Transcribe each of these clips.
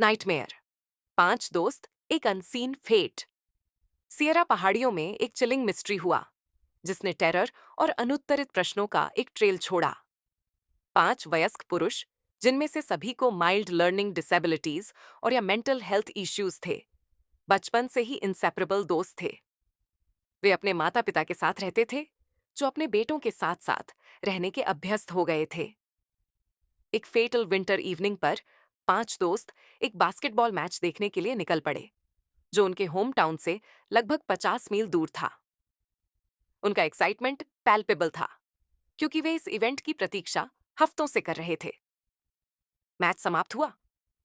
Nightmare. 5 दोस्त, एक unseen fate. Sierra पहाड़ियों में एक चिलिंग मिस्ट्री हुआ जिसने टेरर और अनुत्तरित प्रश्नों का एक ट्रेल छोड़ा। 5 वयस्क पुरुष, जिनमें से सभी को माइल्ड लर्निंग डिसेबिलिटीज और या मेंटल हेल्थ इश्यूज थे, बचपन से ही इंसेपरेबल दोस्त थे। वे अपने माता पिता के साथ रहते थे, जो अपने बेटों के साथ साथ रहने के अभ्यस्त हो गए थे। एक फेटल विंटर इवनिंग पर 5 दोस्त एक बास्केटबॉल मैच देखने के लिए निकल पड़े, जो उनके होम टाउन से लगभग 50 मील दूर था। उनका एक्साइटमेंट पैल्पेबल था, क्योंकि वे इस इवेंट की प्रतीक्षा हफ्तों से कर रहे थे। मैच समाप्त हुआ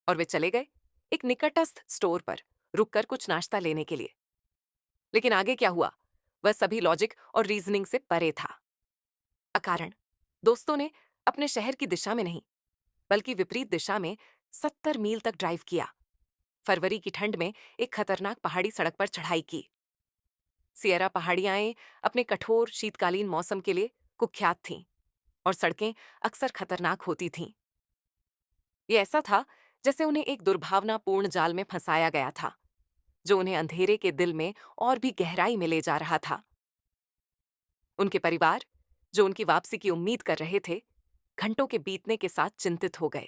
और वे चले गए एक निकटस्थ स्टोर पर रुककर कुछ नाश्ता लेने के लिए। लेकिन आगे क्या हुआ, वह सभी लॉजिक और रीजनिंग से परे था। अकारण दोस्तों ने अपने शहर की दिशा में नहीं, बल्कि विपरीत दिशा में 70 मील तक ड्राइव किया। फरवरी की ठंड में एक खतरनाक पहाड़ी सड़क पर चढ़ाई की। सियरा पहाड़ियां अपने कठोर शीतकालीन मौसम के लिए कुख्यात थीं और सड़कें अक्सर खतरनाक होती थीं। ये ऐसा था जैसे उन्हें एक दुर्भावनापूर्ण जाल में फंसाया गया था, जो उन्हें अंधेरे के दिल में और भी गहराई में ले जा रहा था। उनके परिवार, जो उनकी वापसी की उम्मीद कर रहे थे, घंटों के बीतने के साथ चिंतित हो गए।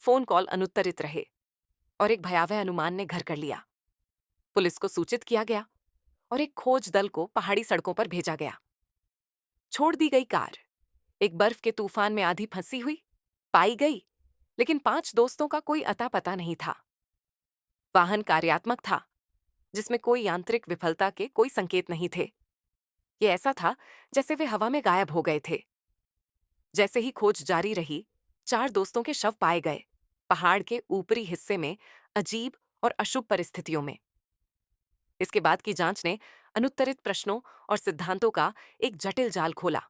फोन कॉल अनुत्तरित रहे और एक भयावह अनुमान ने घर कर लिया। पुलिस को सूचित किया गया और एक खोज दल को पहाड़ी सड़कों पर भेजा गया। छोड़ दी गई कार एक बर्फ के तूफान में आधी फंसी हुई पाई गई, लेकिन 5 दोस्तों का कोई अता पता नहीं था। वाहन कार्यात्मक था, जिसमें कोई यांत्रिक विफलता के कोई संकेत नहीं थे। ये ऐसा था जैसे वे हवा में गायब हो गए थे। जैसे ही खोज जारी रही, 4 दोस्तों के शव पाए गए, पहाड़ के ऊपरी हिस्से में, अजीब और अशुभ परिस्थितियों में। इसके बाद की जांच ने अनुत्तरित प्रश्नों और सिद्धांतों का एक जटिल जाल खोला।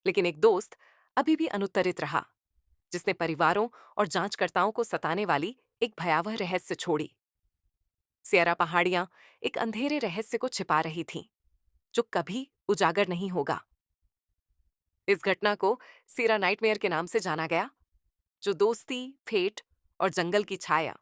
लेकिन एक दोस्त अभी भी अनुत्तरित रहा, जिसने परिवारों और जांचकर्ताओं को सताने वाली एक भयावह रहस्य छोड़ी। सियरा पहाड़ियां एक अंधेरे रहस्य को छिपा रही थीं, जो कभी उजागर नहीं होगा। इस घटना को सियरा नाइटमेयर के नाम से जाना गया, जो दोस्ती, फेट और जंगल की छाया